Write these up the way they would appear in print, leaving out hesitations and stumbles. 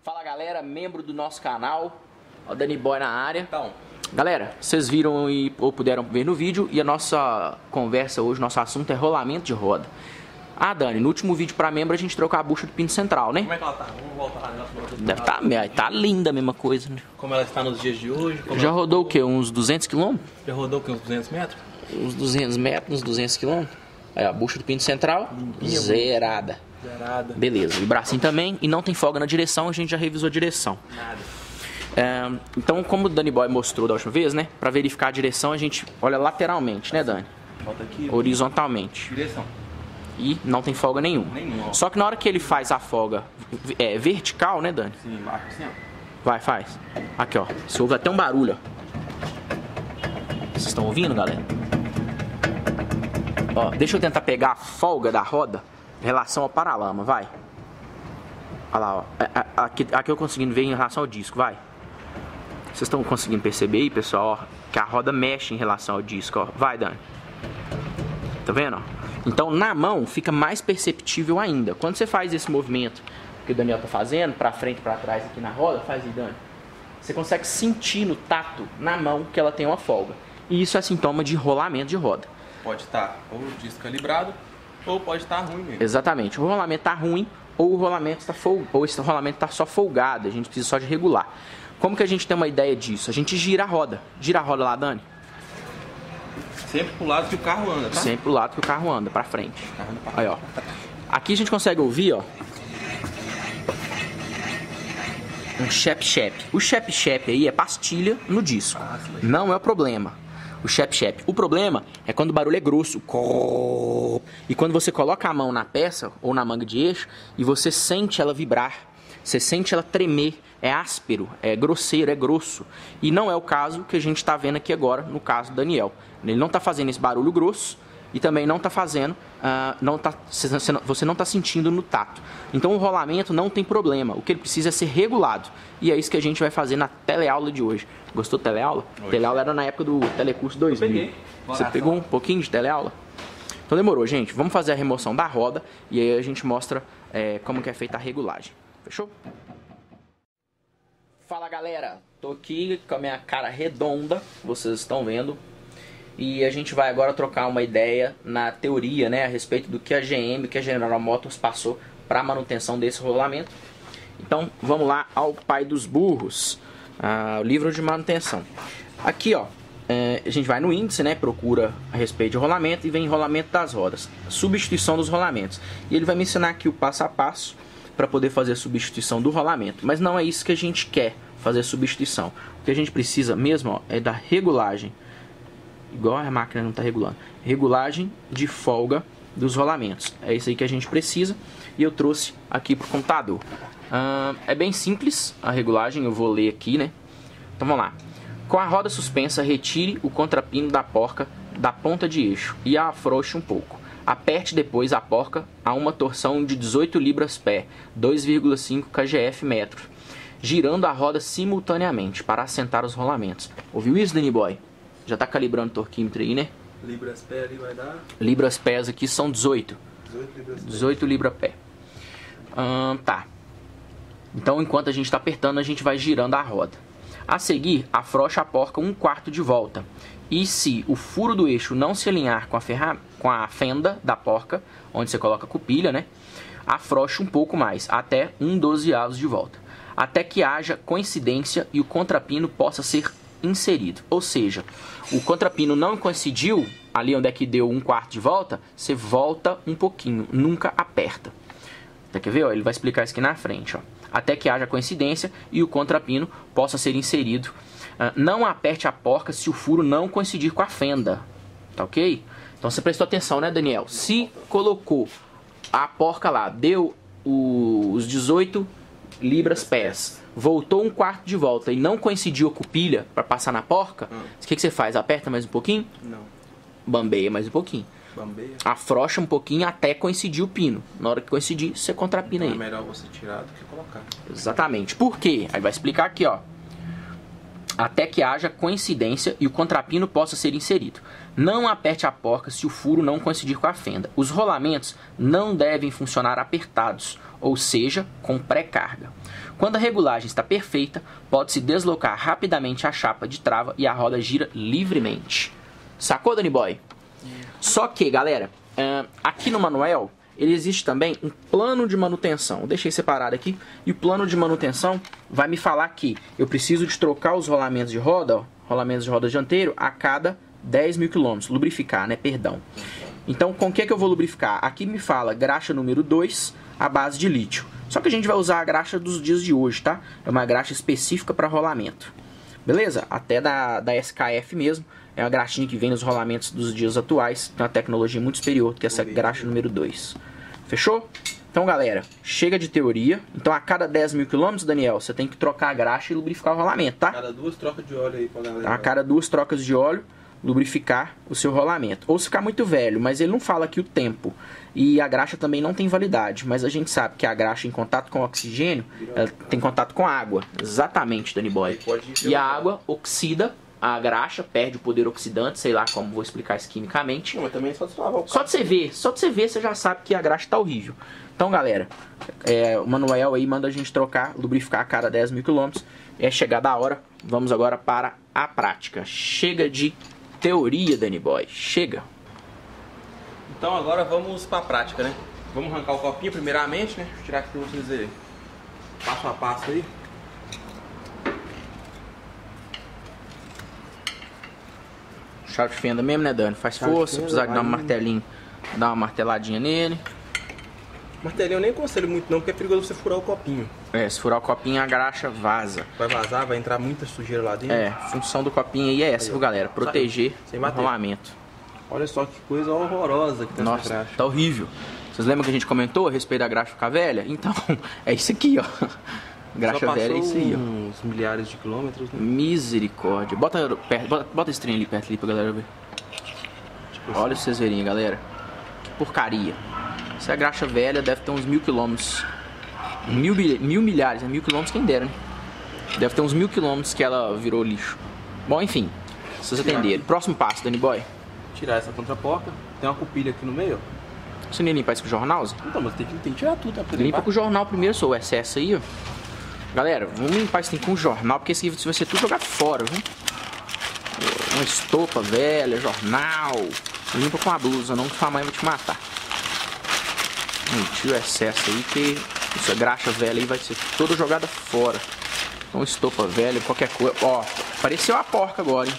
Fala galera, membro do nosso canal, o Danny Boy na área. Então, galera, vocês viram ou puderam ver no vídeo, e a nossa conversa hoje, nosso assunto é rolamento de roda. Ah, Dani, no último vídeo para membro a gente trocou a bucha do pino central, né? como é que ela tá? Vamos voltar lá nela. Deve tá linda a mesma coisa, né? Como ela está nos dias de hoje. Já rodou o quê? Uns 200 km? Já rodou o quê? Uns 200 metros? Uns 200 metros, uns 200 km. Aí a bucha do pino central, zerada. Zerada. Beleza, e o bracinho também, e não tem folga na direção, a gente já revisou a direção. Nada. Então, como o Danny Boy mostrou da última vez, né? Pra verificar a direção, a gente olha lateralmente, né, Dani? Volta aqui. Horizontalmente. Direção. E não tem folga nenhuma. Nenhuma. Só que na hora que ele faz a folga vertical, né, Dani? Sim, embaixo assim, ó. Vai, faz. Aqui, ó. Você ouve até um barulho, ó. Vocês estão ouvindo, galera? Ó, deixa eu tentar pegar a folga da roda em relação ao paralama, vai. Olha lá, ó. Aqui eu conseguindo ver em relação ao disco, vai. Vocês estão conseguindo perceber aí, pessoal, ó, que a roda mexe em relação ao disco, ó. Vai, Dani. Tá vendo, ó? Então, na mão, fica mais perceptível ainda. Quando você faz esse movimento que o Daniel tá fazendo, pra frente e pra trás aqui na roda, faz aí, Dani. Você consegue sentir no tato, na mão, que ela tem uma folga. E isso é sintoma de rolamento de roda. Pode estar ou descalibrado, ou pode estar ruim mesmo. Exatamente. O rolamento tá ruim, ou o rolamento tá ou esse rolamento tá só folgado. A gente precisa só de regular. Como que a gente tem uma ideia disso? A gente gira a roda. Gira a roda lá, Dani. Sempre pro lado que o carro anda, tá? Sempre pro lado que o carro anda, pra frente. O carro anda pra Aí, ó. Aqui a gente consegue ouvir, ó, um shep-shep. O shep-shep aí é pastilha no disco. Não é o problema. O shep-shep. O problema é quando o barulho é grosso. E quando você coloca a mão na peça ou na manga de eixo e você sente ela vibrar. Você sente ela tremer. É áspero, é grosseiro, é grosso. E não é o caso que a gente está vendo aqui agora no caso do Daniel. Ele não está fazendo esse barulho grosso e também não está fazendo, você não está sentindo no tato. Então o rolamento não tem problema. O que ele precisa é ser regulado. E é isso que a gente vai fazer na teleaula de hoje. Gostou da teleaula? Teleaula era na época do Telecurso 2000. Eu peguei. Você pegou um pouquinho de teleaula? Então demorou, gente. Vamos fazer a remoção da roda e aí a gente mostra como que é feita a regulagem. Fechou? Fala galera, tô aqui com a minha cara redonda, vocês estão vendo. E a gente vai agora trocar uma ideia na teoria, né, a respeito do que a GM, que a General Motors passou para manutenção desse rolamento. Então vamos lá ao pai dos burros, o livro de manutenção. Aqui, ó, a gente vai no índice, né, procura a respeito de rolamento e vem rolamento das rodas, substituição dos rolamentos. E ele vai me ensinar aqui o passo a passo para poder fazer a substituição do rolamento. Mas não é isso que a gente quer, fazer a substituição. O que a gente precisa mesmo, ó, é da regulagem. Igual a máquina não está regulando. Regulagem de folga dos rolamentos. É isso aí que a gente precisa. E eu trouxe aqui para o computador. É bem simples a regulagem. Eu vou ler aqui, né? Então vamos lá. Com a roda suspensa, retire o contrapino da porca da ponta de eixo e a afrouxe um pouco. Aperte depois a porca a uma torção de 18 libras-pé, 2,5 kgf metro, girando a roda simultaneamente para assentar os rolamentos. Ouviu isso, Danny Boy? Já está calibrando o torquímetro aí, né? Libras-pé ali vai dar? Libras-pés aqui são 18. 18 libra-pé. Tá. Então, enquanto a gente está apertando, a gente vai girando a roda. A seguir, afrouxa a porca um quarto de volta. E se o furo do eixo não se alinhar com a fenda da porca, onde você coloca a cupilha, né? Afrouxe um pouco mais, até 1/12 de volta. Até que haja coincidência e o contrapino possa ser inserido. Ou seja, o contrapino não coincidiu, ali onde é que deu um quarto de volta, você volta um pouquinho, nunca aperta. Quer ver? Ó, ele vai explicar isso aqui na frente. Ó. Até que haja coincidência e o contrapino possa ser inserido. Não aperte a porca se o furo não coincidir com a fenda. Tá ok? Então você prestou atenção, né, Daniel? Se colocou a porca lá, deu os 18 libras-pés, voltou um quarto de volta e não coincidiu a cupilha para passar na porca, o que você faz? Aperta mais um pouquinho? Não. Bambeia mais um pouquinho. Bambeia? Afrouxa um pouquinho até coincidir o pino. Na hora que coincidir, você contrapina Então aí. é melhor você tirar do que colocar. Exatamente. Por quê? Aí vai explicar aqui, ó. Até que haja coincidência e o contrapino possa ser inserido. Não aperte a porca se o furo não coincidir com a fenda. Os rolamentos não devem funcionar apertados ou seja, com pré-carga. Quando a regulagem está perfeita, pode-se deslocar rapidamente a chapa de trava e a roda gira livremente. Sacou, Danny Boy? Só que, galera, aqui no manual, ele existe também um plano de manutenção. Eu deixei separado aqui. E o plano de manutenção vai me falar que eu preciso de trocar os rolamentos de roda, ó, rolamentos de roda dianteiro, a cada 10 mil quilômetros. Lubrificar, né? Perdão. Então, com o que eu vou lubrificar? Aqui me fala graxa número 2, a base de lítio. Só que a gente vai usar a graxa dos dias de hoje, tá? É uma graxa específica para rolamento. Beleza? Até da SKF mesmo. É uma graxinha que vem nos rolamentos dos dias atuais. Tem uma tecnologia muito superior que essa graxa número 2. Fechou? Então, galera, chega de teoria. Então, a cada 10 mil quilômetros, Daniel, você tem que trocar a graxa e lubrificar o rolamento, tá? A cada 2 trocas de óleo aí pra galera. A cada 2 trocas de óleo, lubrificar o seu rolamento. Ou se ficar muito velho, mas ele não fala aqui o tempo. E a graxa também não tem validade. Mas a gente sabe que a graxa em contato com o oxigênio, ela tem contato com a água. Exatamente, Danny Boy. E a água oxida a graxa, perde o poder oxidante, sei lá como vou explicar isso quimicamente. Não, mas também só de lavar o Só de você ver, você já sabe que a graxa tá horrível. Então, galera, o manual aí manda a gente trocar, lubrificar a cada 10 mil quilômetros. É chegada a hora, vamos agora para a prática. Chega de teoria, Danny Boy, chega. Então agora vamos para a prática, né? Vamos arrancar o copinho primeiramente, né? Deixa eu tirar aqui para vocês verem. Passo a passo aí. Chave de fenda mesmo, né, Dani? Faz força, se precisar de dar um martelinho, dá uma marteladinha nele. Martelinho eu nem aconselho muito não, porque é perigoso você furar o copinho. Se furar o copinho, a graxa vaza. Vai vazar, vai entrar muita sujeira lá dentro. A função do copinho aí é essa, viu, galera? Proteger o rolamento. Olha só que coisa horrorosa que tem essa graxa. Tá horrível. Vocês lembram que a gente comentou a respeito da graxa ficar velha? Então, é isso aqui, ó. Graxa velha é isso aí, ó. Uns milhares de quilômetros, né? Misericórdia. Bota esse trem ali perto ali pra galera ver. Tipo olha assim. Vocês verem, galera. Que porcaria. Essa graxa velha deve ter uns 1000 quilômetros. Mil milhares, né? 1000 quilômetros quem dera, né? Deve ter uns 1000 quilômetros que ela virou lixo. Bom, enfim. Vocês entenderam. Próximo passo, Danny Boy. Tirar essa contraporta. Tem uma cupilha aqui no meio, ó. Você nem limpar isso com o jornal, Zé? Então, mas tem que tirar tudo, tá? Limpa com o jornal primeiro, só o excesso aí, ó. Galera, vamos limpar isso com o jornal, porque esse vai ser tudo jogado fora, viu? Uma estopa velha, jornal. Limpa com a blusa, não que sua mãe vai te matar. Tira o excesso aí, que essa graxa velha aí vai ser toda jogada fora. Então, estopa velha, qualquer coisa. Ó, apareceu a porca agora, hein?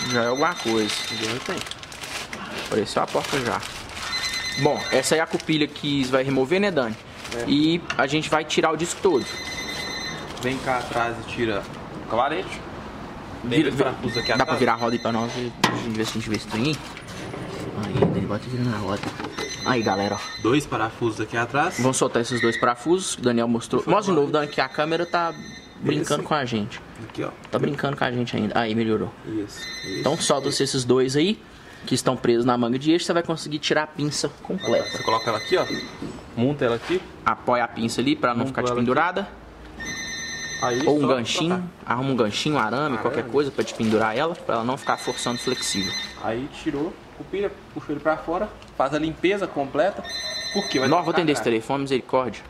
Já é alguma coisa. Apareceu a porca já. Bom, essa é a cupilha que vai remover, né, Dani? E a gente vai tirar o disco todo. Vem cá atrás e tira o clarete. Dá pra virar a roda aí pra nós? A gente ver se a gente vê esse trem aí. Aí, Dani, bota virando a roda. Aí, galera, ó. 2 parafusos aqui atrás. Vamos soltar esses 2 parafusos que o Daniel mostrou. Mostra de novo, Dani, que a câmera tá brincando com a gente. Aqui, ó. Tá brincando com a gente ainda. Aí, melhorou. Isso. Então solta esses 2 aí, que estão presos na manga de eixo, você vai conseguir tirar a pinça completa. Você coloca ela aqui, ó. Monta ela aqui. Apoia a pinça ali pra não ficar pendurada. Aí, ou um ganchinho, arruma um ganchinho, um arame, qualquer coisa pra te pendurar ela, pra ela não ficar forçando flexível. Aí tirou, cupilha, puxou ele pra fora, faz a limpeza completa. Por quê? Não, vou atender esse telefone, misericórdia.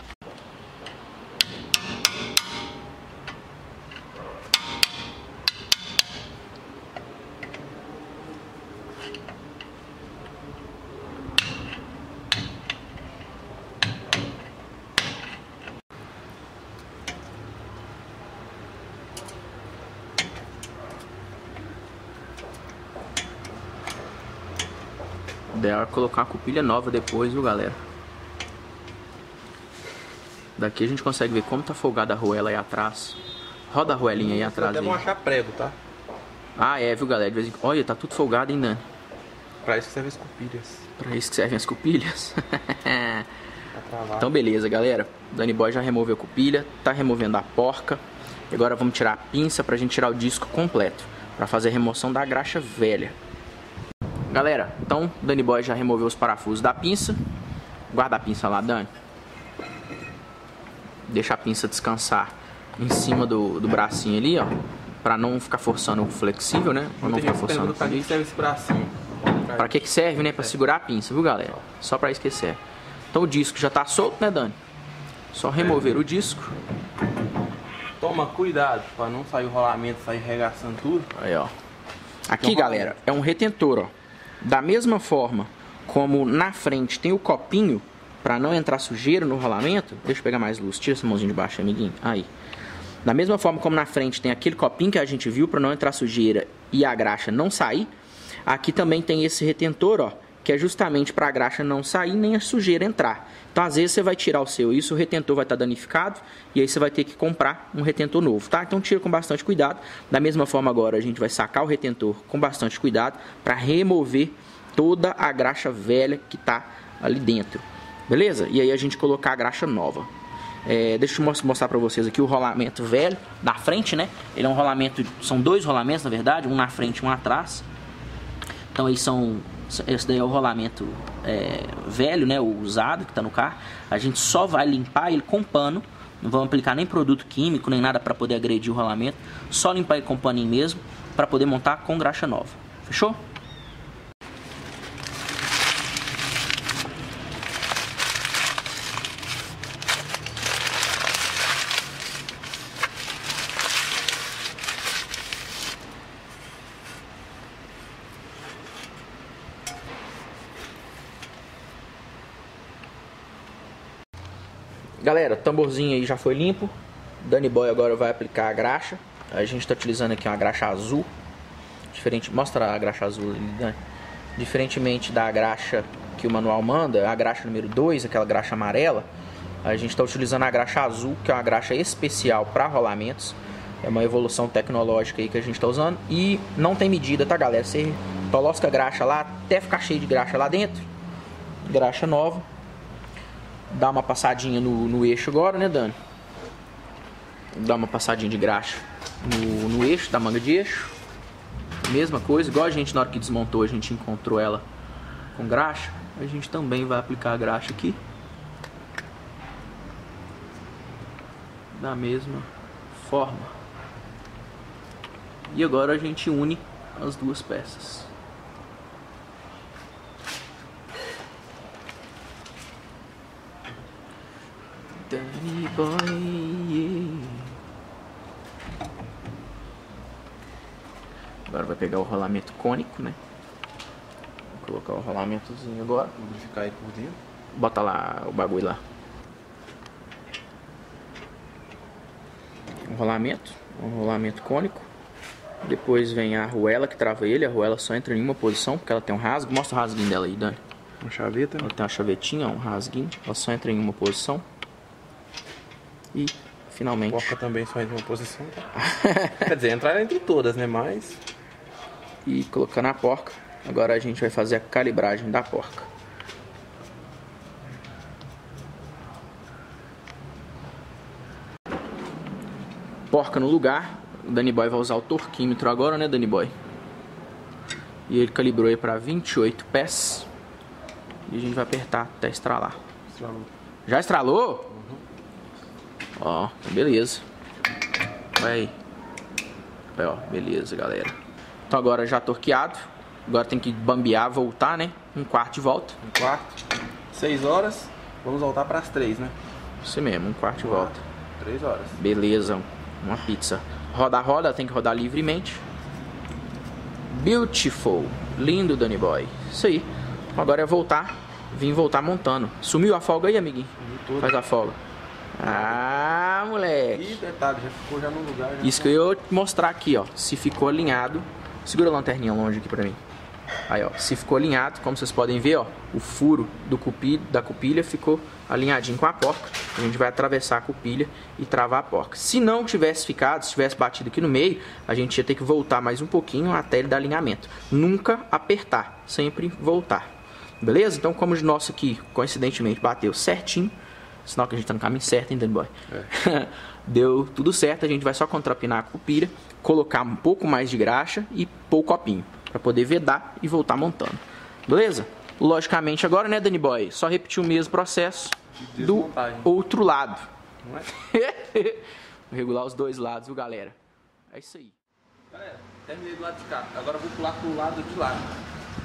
Dela colocar uma cupilha nova depois, viu, galera? Daqui a gente consegue ver como tá folgada a arruela aí atrás. Roda a arruelinha aí atrás. Até vão achar prego, tá? Ah, é, viu, galera? De vez em... Olha, tá tudo folgado ainda. Pra isso que servem as cupilhas. Pra isso que servem as cupilhas. Então, beleza, galera. O Danny Boy já removeu a cupilha, tá removendo a porca. E agora vamos tirar a pinça pra gente tirar o disco completo, pra fazer a remoção da graxa velha. Galera, então o Danny Boy já removeu os parafusos da pinça. Guarda a pinça lá, Dani. Deixa a pinça descansar em cima do bracinho ali, ó. Pra não ficar forçando o flexível, né? Pra não ficar forçando o pra que serve esse bracinho? Pra que serve, né? Pra segurar a pinça, viu, galera? Só pra isso que serve. Então o disco já tá solto, né, Dani? Só remover o disco. Toma cuidado para não sair o rolamento, sair regaçando tudo. Aí, ó. Aqui, galera, é um retentor, ó. Da mesma forma como na frente tem o copinho para não entrar sujeira no rolamento. Deixa eu pegar mais luz. Tira essa mãozinha de baixo, amiguinho. Aí. Da mesma forma como na frente tem aquele copinho que a gente viu para não entrar sujeira e a graxa não sair, aqui também tem esse retentor, ó, que é justamente para a graxa não sair nem a sujeira entrar. Então, às vezes você vai tirar o seu, isso o retentor vai estar danificado e aí você vai ter que comprar um retentor novo, tá? Então, tira com bastante cuidado. Da mesma forma, agora a gente vai sacar o retentor com bastante cuidado para remover toda a graxa velha que está ali dentro, beleza? E aí a gente colocar a graxa nova. Deixa eu mostrar para vocês aqui o rolamento velho da frente, né? Ele é um rolamento, são dois rolamentos na verdade, um na frente e um atrás. Então aí esse daí é o rolamento velho, né? O usado que está no carro. A gente só vai limpar ele com pano. Não vamos aplicar nem produto químico nem nada para poder agredir o rolamento. Só limpar ele com paninho mesmo para poder montar com graxa nova. Fechou? Galera, o tamborzinho aí já foi limpo. Danny Boy agora vai aplicar a graxa. A gente está utilizando aqui uma graxa azul. Mostra a graxa azul ali, Dani. Diferentemente da graxa que o manual manda, a graxa número 2, aquela graxa amarela, a gente está utilizando a graxa azul, que é uma graxa especial para rolamentos. É uma evolução tecnológica aí que a gente está usando. E não tem medida, tá, galera? Você tolosca a graxa lá até ficar cheio de graxa lá dentro. Graxa nova. Dá uma passadinha no eixo agora, né, Dani? Dá uma passadinha de graxa no eixo, da manga de eixo. Mesma coisa, igual a gente na hora que desmontou, a gente encontrou ela com graxa. A gente também vai aplicar a graxa aqui. Da mesma forma. E agora a gente une as duas peças. Danny Boy, yeah. Agora vai pegar o rolamento cônico, né? Vou colocar o rolamentozinho agora. Vou ficar aí por dentro. Bota lá o bagulho lá. Um rolamento cônico. Depois vem a arruela que trava ele. A arruela só entra em uma posição porque ela tem um rasgo. Mostra o rasguinho dela aí, Dani. Uma chaveta. Ela tem uma chavetinha, um rasguinho. Ela só entra em uma posição. E finalmente. A porca também só entra em uma posição. Quer dizer, entrar entre todas, né? Mas. E colocando a porca. Agora a gente vai fazer a calibragem da porca. Porca no lugar. O Danny Boy vai usar o torquímetro agora, né, Danny Boy? E ele calibrou aí para 28 pés. E a gente vai apertar até estralar. Estralou. Já estralou? Ó, beleza. Vai aí, ó, beleza, galera. Então agora já torqueado. Agora tem que bambear, voltar, né? Um quarto de volta. Um quarto. 6 horas. Vamos voltar para as 3, né? Isso mesmo, um quarto de volta. 3 horas. Beleza, uma pizza. Roda, tem que rodar livremente. Beautiful. Lindo, Danny Boy. Isso aí. Agora é voltar. Vim voltar montando. Sumiu a folga aí, amiguinho? Tudo. Faz a folga. Ah, moleque. E detalhe, já ficou já no lugar. Já isso que eu ia mostrar aqui, ó. Se ficou alinhado. Segura a lanterninha longe aqui pra mim. Aí, ó. Se ficou alinhado, como vocês podem ver, ó. O furo da cupilha ficou alinhadinho com a porca. A gente vai atravessar a cupilha e travar a porca. Se não tivesse ficado, se tivesse batido aqui no meio, a gente ia ter que voltar mais um pouquinho até ele dar alinhamento. Nunca apertar, sempre voltar. Beleza? Então, como o nosso aqui, coincidentemente, bateu certinho, sinal que a gente tá no caminho certo, hein, Danny Boy? É. Deu tudo certo, a gente vai só contrapinar a cupilha, colocar um pouco mais de graxa e pôr o copinho, para poder vedar e voltar montando. Beleza? Logicamente agora, né, Danny Boy? Só repetir o mesmo processo do outro lado. Não é? Vou regular os dois lados, viu, galera? É isso aí. Galera, terminei do lado de cá. Agora eu vou pular pro lado de lá.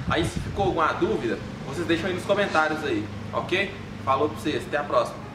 Aí se ficou alguma dúvida, vocês deixam aí nos comentários aí, ok? Falou pra vocês, até a próxima.